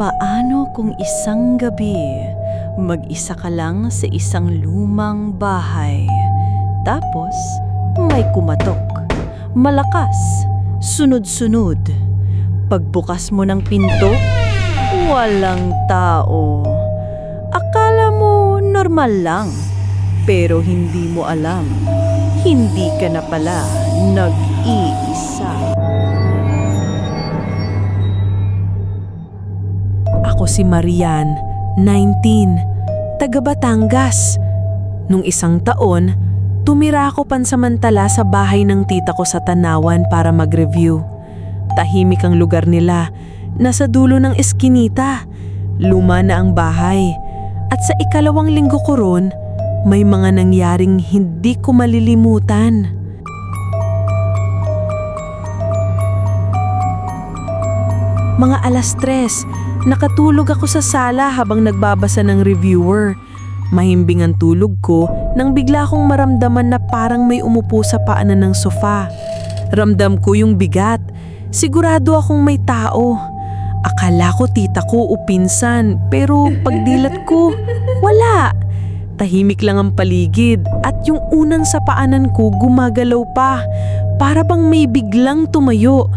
Paano kung isang gabi, mag-isa ka lang sa isang lumang bahay? Tapos, may kumatok. Malakas, sunod-sunod. Pagbukas mo ng pinto, walang tao. Akala mo normal lang, pero hindi mo alam. Hindi ka na pala nag-iisa. Ako si Marian, 19, taga Batangas. Nung isang taon, tumira ako pansamantala sa bahay ng tita ko sa Tanawan para mag-review. Tahimik ang lugar nila, nasa dulo ng eskinita. Luma na ang bahay. At sa ikalawang linggo ko ron, may mga nangyaring hindi ko malilimutan. Mga 3:00, nakatulog ako sa sala habang nagbabasa ng reviewer. Mahimbing ang tulog ko nang bigla kong maramdaman na parang may umupo sa paanan ng sofa. Ramdam ko yung bigat. Sigurado akong may tao. Akala ko tita ko o pinsan, pero pagdilat ko, wala. Tahimik lang ang paligid at yung unang sa paanan ko gumagalaw pa, para bang may biglang tumayo.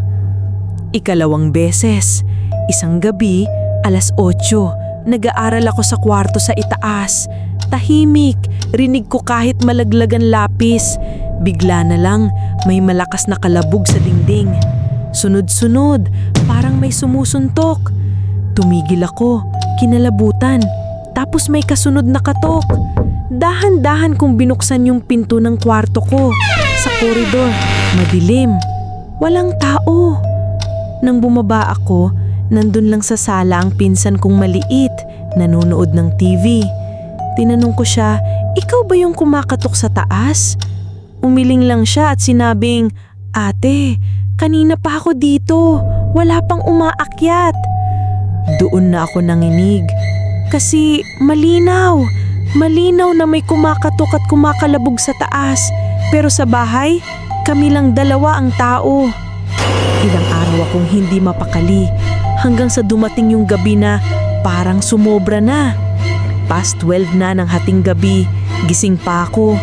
Ikalawang beses, isang gabi, 8:00, nag-aaral ako sa kwarto sa itaas. Tahimik, rinig ko kahit malaglagan lapis. Bigla na lang, may malakas na kalabog sa dingding. Sunod-sunod, parang may sumusuntok. Tumigil ako, kinalabutan. Tapos may kasunod na katok. Dahan-dahan kong binuksan yung pinto ng kwarto ko. Sa koridor, madilim. Walang tao. Nang bumaba ako, nandun lang sa sala ang pinsan kong maliit, nanonood ng TV. Tinanong ko siya, "Ikaw ba yung kumakatok sa taas?" Umiling lang siya at sinabing, "Ate, kanina pa ako dito. Wala pang umaakyat." Doon na ako nanginig. Kasi malinaw. Malinaw na may kumakatok at kumakalabog sa taas. Pero sa bahay, kami lang dalawa ang tao. Ilang araw akong hindi mapakali. Hanggang sa dumating yung gabi na parang sumobra na. Past 12 na ng hating gabi, gising pa ako.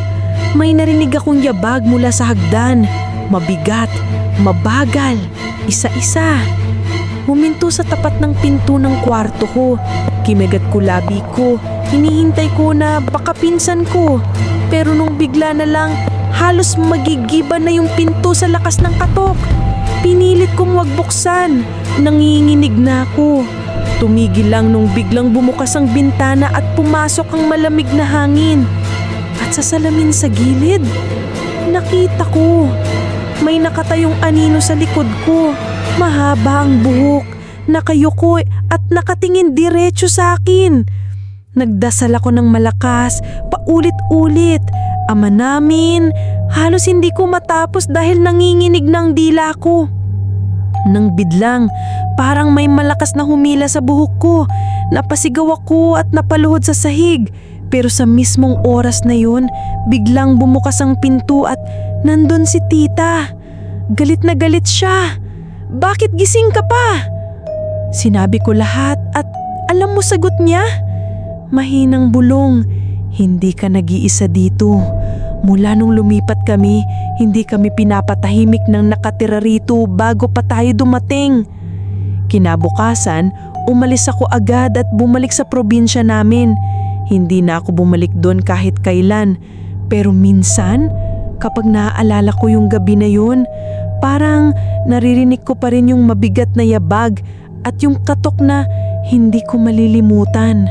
May narinig akong yabag mula sa hagdan. Mabigat, mabagal, isa-isa. Huminto sa tapat ng pinto ng kwarto ko. Kimegat ko labi ko. Hinihintay ko na baka pinsan ko. Pero nung bigla na lang, halos magigiba na yung pinto sa lakas ng katok. Pinilit kong wag buksan. Nanginginig na ako. Tumigil lang nung biglang bumukas ang bintana at pumasok ang malamig na hangin. At sa salamin sa gilid, nakita ko. May nakatayong anino sa likod ko. Mahaba ang buhok, nakayuko at nakatingin diretso sa akin. Nagdasal ako ng malakas, paulit-ulit. Ama namin, halos hindi ko matapos dahil nanginginig ng dila ko. Nang bidlang, parang may malakas na humila sa buhok ko. Napasigaw ako at napaluhod sa sahig. Pero sa mismong oras na yun, biglang bumukas ang pinto at nandun si tita. Galit na galit siya. "Bakit gising ka pa?" Sinabi ko lahat at alam mo sagot niya? Mahinang bulong, "Hindi ka nag-iisa dito. Mula nung lumipat kami, hindi kami pinapatahimik ng nakatira rito bago pa tayo dumating." Kinabukasan, umalis ako agad at bumalik sa probinsya namin. Hindi na ako bumalik doon kahit kailan. Pero minsan, kapag naaalala ko yung gabi na yun, parang naririnig ko pa rin yung mabigat na yabag at yung katok na hindi ko malilimutan.